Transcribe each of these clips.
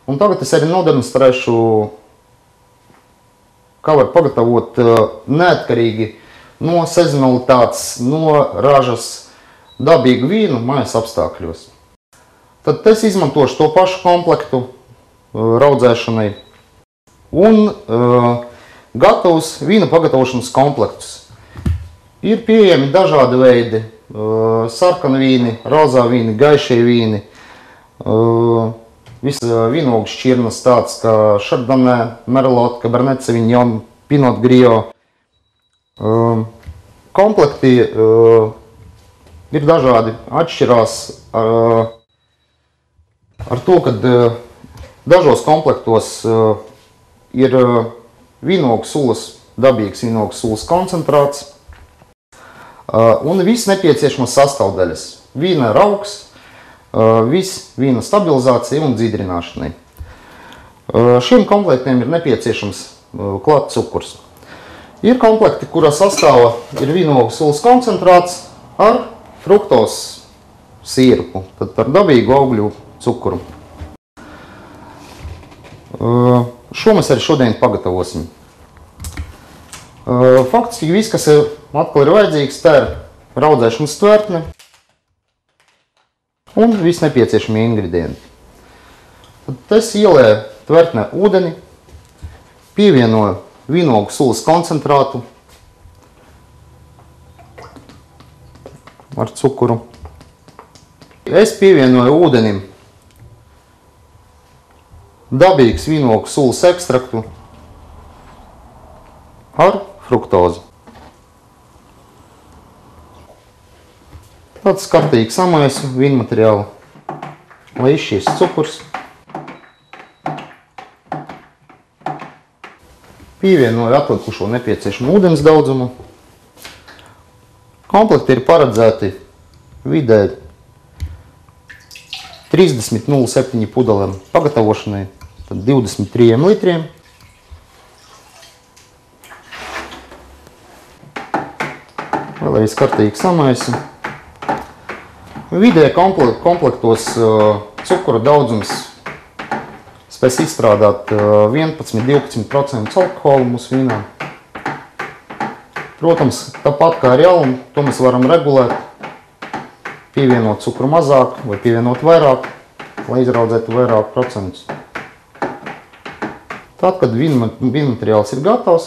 Un tagad es arī nodemonstrēšu, kā var pagatavot neatkarīgi no sezonalitātes, no ražas dabīgu vīnu mājas apstākļos. Tad es izmantošu to pašu komplektu raudzēšanai un gatavus vīna pagatavošanas komplektus. Ir pieejami dažādi veidi, sarkana vīni, rozā vīni, gaišie vīni, visas vīnogu šķirnes tāds kā Chardonnay, Merlot, Cabernet Sauvignon, Pinot Grio. Komplekti ir dažādi, atšķirās ar to, ka dažos komplektos ir vīnogu sulas, dabīgs vīnogu sulas koncentrāts un viss nepieciešamas sastāvdaļas. Vīna raugs, viss vīna stabilizācija un dzīdrināšanai. Šiem komplektiem ir nepieciešams klāt cukurs. Ir komplekti, kurā sastāvā ir vīnogu sulas koncentrāts ar fruktos sīrupu, tad ar dabīgu augļu cukuru. Šo mēs arī šodien pagatavosim. Faktiski viss, kas atkal ir vajadzīgs, tā ir raudzēšanas tvertne un visi nepieciešamie ingredienti. Tad es ielēju tvertnē ūdeni, pievienoju vīnogu sulas koncentrātu ar cukuru. Es pievienoju ūdenim dabīgs vīnogu sulas ekstraktu ar fruktozi. Tad kārtīgi samaisu vīnu materiālu, lai izšķīst cukurs. Pievienoju atlikušo nepieciešamo ūdens daudzumu. Komplekti ir paredzēti vidē 30,07 pudelēm pagatavošanai, tad 23 litriem. Vēlreiz kārtīgi samaisu. Vidē komplektos cukura daudzums spēs izstrādāt 11–12% alkoholu mūsu vīnā. Protams, tāpat kā ar jaunu, to mēs varam regulēt, pievienot cukuru mazāk vai pievienot vairāk, lai izraudzētu vairāk procentus. Tad, kad vīna materiāls ir gatavs,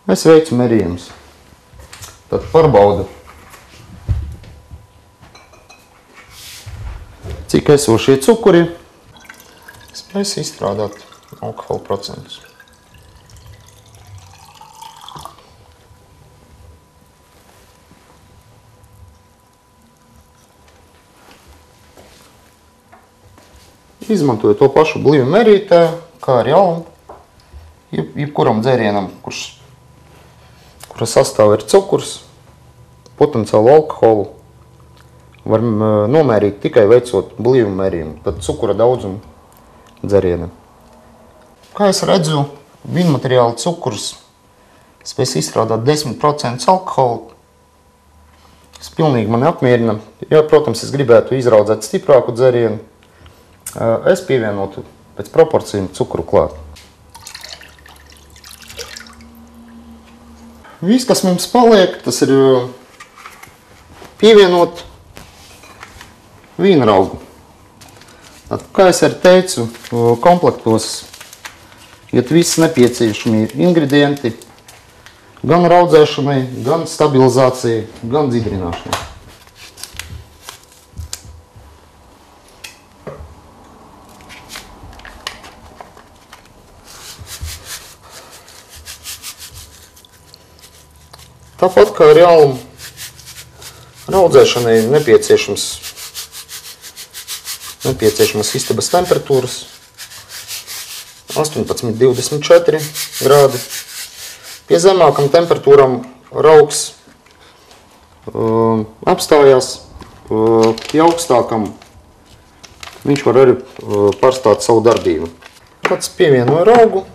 es veicu mērījumus. Tad pārbaudu, cik esošie cukuri spēs izstrādāt alkohola procentus. Izmantoju to pašu blīvu mērītāju, kā ar jaunu, jebkuram dzērienam, kura sastāvā ir cukurs, potenciālu alkoholu, var nomērīt tikai veicot blīvu mērījumu, tad cukura daudzumu dzērienam. Kā es redzu, vīnmateriāla cukurs spēs izstrādāt 10% alkoholu. Tas pilnīgi mani apmierina. Ja, protams, es gribētu izraudzēt stiprāku dzērienu, es pievienotu pēc proporcijām cukuru klāt. Viss, kas mums paliek, tas ir pievienot vīnraugu. Kā es arī teicu, komplektos iet visi nepieciešami ingredienti gan raudzēšanai, gan stabilizācijai, gan dzīdrināšanai. Tāpat kā ar jaunu raudzēšanai nepieciešamas istabas temperatūras 18–24 grādi. Pie zemākam temperatūram raugs apstājās, pie augstākam viņš var arī pārstāt savu darbību. Pats pievienoju raugu,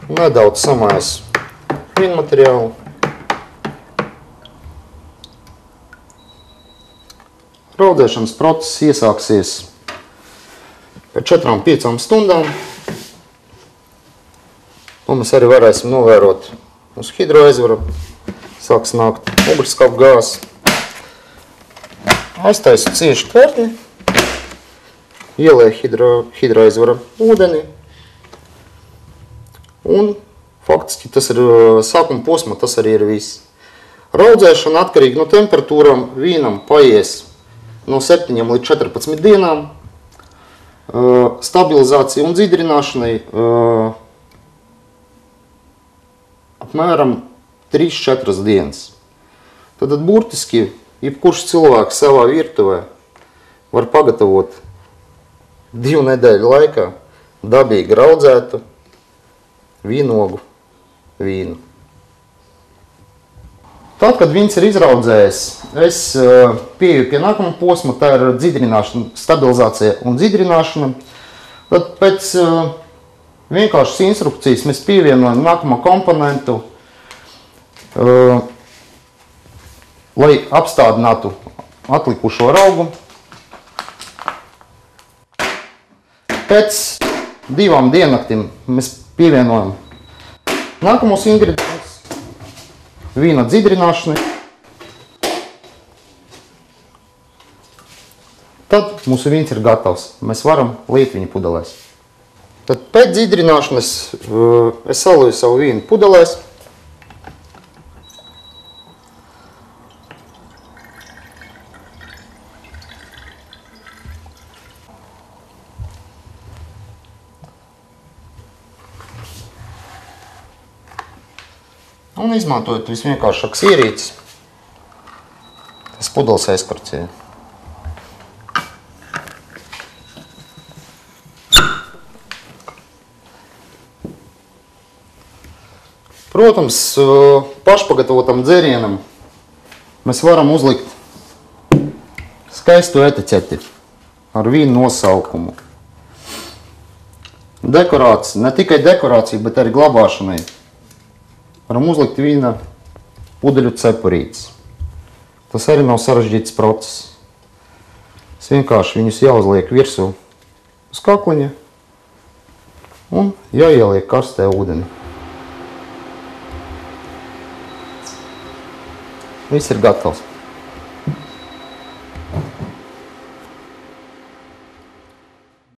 nedaudz samaisu vīnmateriālu Raudzēšanas process iesāksies pēc 4–5 stundām. Un mēs arī varēsim novērot mūsu hidroaizvaru. Sāks nākt ugunskapa gāze. Aiztaisu cieši kvertni. Ielēju hidroaizvaru ūdeni. Un faktiski tas ir sākuma posma, tas arī ir viss. Raudzēšana atkarīgi no temperatūram vīnam paies no 7 līdz 14 dienām. Stabilizācija un dzidrināšanai apmēram 3–4 dienas. Tad burtiski jebkurš cilvēks savā virtuvē var pagatavot 2 nedēļu laikā dabīgi raudzētu vīnogu vīnu. Tad, kad vīns ir izraudzējis, es pieeju pie nākamā posma, tā ir dzidrināšana, stabilizācija un dzidrināšana. Tad pēc vienkāršas instrukcijas mēs pievienojam nākamo komponentu, lai apstādinātu atlikušo raugu. Pēc 2 diennaktīm mēs pievienojam nākamos ingredientus vīna dzidrināšanai. Tad mūsu vīns ir gatavs. Mēs varam liet viņu pudelēs. Tad pēc dzidrināšanas es salīju savu vīnu pudelēs. Un izmantojot visvienkāršākas ierīces, tas pudeles aizkarcēju. Protams, pašpagatavotam dzērienam mēs varam uzlikt skaistu etiķeti ar vīnu nosaukumu. Dekorācija, ne tikai dekorācija, bet arī glabāšanai. Varam uzlikt vīna pudeļu cepurītes. Tas arī nav sarežģīts process. Es vienkārši viņus jāuzliek virsū uz kakliņa un jāieliek karstē ūdeni. Viss ir gatavs.